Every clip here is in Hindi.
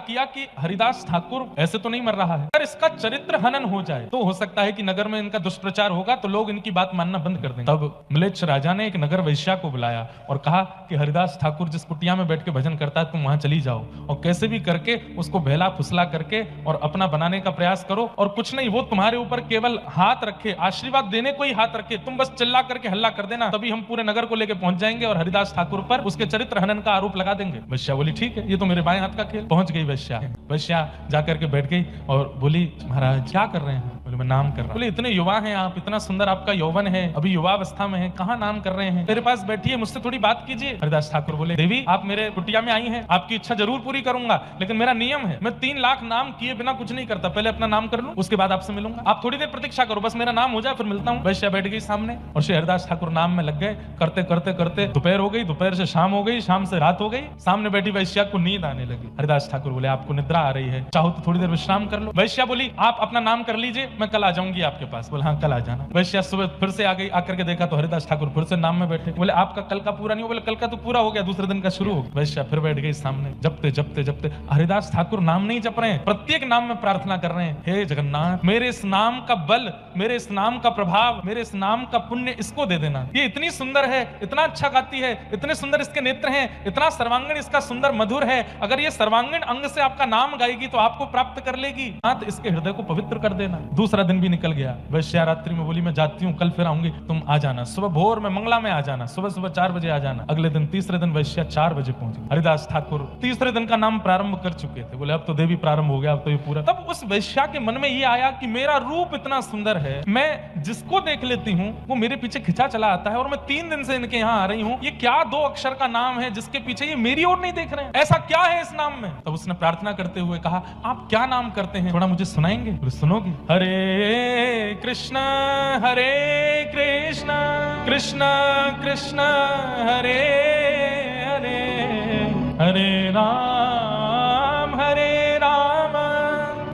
किया कि हरिदास ठाकुर ऐसे तो नहीं मर रहा है, अगर इसका चरित्र हनन हो जाए तो हो सकता है कि नगर में इनका दुष्प्रचार होगा, तो लोग इनकी बात मानना बंद कर देंगे। तब म्लेच्छ राजा ने एक नगर वैश्या को बुलाया और कहा कि हरिदास ठाकुर जिस कुटिया में बैठ के भजन करता है तुम वहां चली जाओ और कैसे भी करके उसको बहला फुसला करके और अपना बनाने का प्रयास करो, और कुछ नहीं, वो तुम्हारे ऊपर केवल हाथ रखे, आशीर्वाद देने को ही हाथ रखे, तुम बस चिल्ला करके हल्ला कर देना, तभी हम पूरे नगर को लेके पहुंच जाएंगे और हरिदास ठाकुर पर उसके चरित्र हनन का आरोप लगा देंगे। वैश्या बोली ठीक है, ये तो मेरे बाएं हाथ का खेल। पहुंच गई वैश्या। वैश्या जाकर के बैठ गई और बोली महाराज क्या कर रहे हैं? बोले मैं नाम कर रहा हूं। बोले इतने युवा हैं आप, इतना सुंदर आपका यौवन है, अभी युवावस्था में है, कहाँ नाम कर रहे हैं? मेरे पास बैठिए, मुझसे थोड़ी बात कीजिए। हरिदास ठाकुर बोले देवी आप मेरे कुटिया में आई हैं, आपकी इच्छा जरूर पूरी करूंगा, लेकिन मेरा नियम है मैं 3 लाख नाम किए बिना कुछ नहीं करता, पहले अपना नाम कर लूं उसके बाद आपसे मिलूंगा, आप थोड़ी देर प्रतीक्षा करो, बस मेरा नाम हो जाए फिर मिलता हूं। वैश्या बैठ गई सामने और श्री हरिदास ठाकुर नाम में लग गए। करते करते करते दोपहर हो गई, दोपहर से शाम हो गई, शाम से रात हो गई। सामने बैठी वैश्या को नींद आने लगी। हरिदास ठाकुर बोले आपको निद्रा आ रही है, चाहो तो थोड़ी देर विश्राम कर लो। वैश्या बोली आप अपना नाम कर लीजिए, मैं कल आ जाऊंगी आपके पास। बोले हाँ कल आ जाना। वैश्या सुबह फिर से आ गई, आकर के देखा तो हरिदास ठाकुर फिर से नाम में बैठे। बोले आपका कल का पूरा नहीं हो? बोले कल का तो पूरा हो गया, दूसरे दिन का शुरू हो गया। वैश्या फिर बैठ गई सामने, जपते जपते जपते हरिदास ठाकुर नाम नहीं जप रहे हैं, प्रत्येक नाम में प्रार्थना कर रहे हैं, हे जगन्नाथ मेरे इस नाम का बल, मेरे इस नाम का प्रभाव, मेरे इस नाम का पुण्य इसको दे देना। ये इतनी सुंदर है, इतना अच्छा गाती है, इतने सुंदर इसके नेत्र हैं, इतना सर्वांगीण इसका सुंदर मधुर है, अगर ये सर्वांगीण अंग से आपका नाम गाएगी तो आपको प्राप्त कर लेगी, हाँ तो इसके हृदय को पवित्र कर देना। दूसरा दिन भी निकल गया। वैश्या रात्रि में बोली मैं जाती हूँ, कल फिर आऊंगी, तुम आ जाना, सुबह भोर में मंगला में आ जाना, सुबह सुबह 4 बजे आ जाना। अगले दिन तीसरे दिन वैश्या 4 बजे पहुंची। हरिदास ठाकुर तीसरे दिन का नाम प्रारंभ कर चुके थे। बोले अब तो देवी प्रारंभ हो गया, अब तो ये पूरा। तब उस वैश्या के मन में ये आया कि मेरा रूप इतना सुंदर है, मैं जिसको देख लेती हूँ वो मेरे पीछे खिंचा चला आता है, और मैं 3 दिन से इनके यहाँ आ रही हूँ, ये क्या 2 अक्षर का नाम है जिसके पीछे ये मेरी ओर नहीं देख रहे हैं, ऐसा क्या है इस नाम में? तब उसने प्रार्थना करते हुए कहा आप क्या नाम करते हैं, थोड़ा मुझे सुनाएंगे? बोले सुनोगी? हरे कृष्ण कृष्ण कृष्ण हरे हरे, हरे राम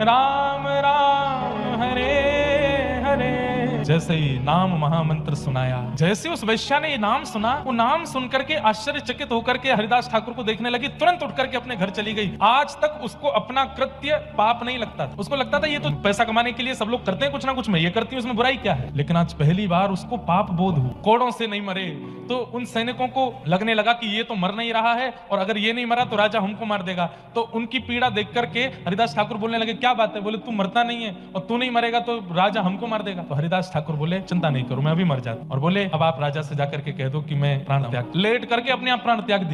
राम राम हरे हरे। जैसे ही नाम महामंत्र सुनाया, जैसे उस वैश्या ने ये नाम सुना, वो नाम सुनकर के आश्चर्यचकित होकर के हरिदास ठाकुर को देखने लगी, तुरंत उठ करके अपने घर चली गई। आज तक उसको अपना कृत्य पाप नहीं लगता था, उसको लगता था ये तो पैसा कमाने के लिए सब लोग करते हैं कुछ ना कुछ, मैं ये करती हूँ इसमें बुराई क्या है। लेकिन आज पहली बार उसको पाप बोध हुआ। कोड़ों से नहीं मरे तो उन सैनिकों को लगने लगा कि ये तो मर नहीं रहा है, और अगर ये नहीं मरा तो राजा हमको मार देगा। तो उनकी पीड़ा देख करके हरिदास ठाकुर बोलने लगे क्या बात है? बोले तू मरता नहीं है और तू नहीं मरेगा तो राजा हमको मार देगा। तो हरिदास ठाकुर बोले चिंता नहीं करो, मैं अभी मर जाता। और बोले अब आप राजा से जाकर के कह दो कि मैं प्राण त्याग, लेट करके अपने आप प्राण त्याग दी।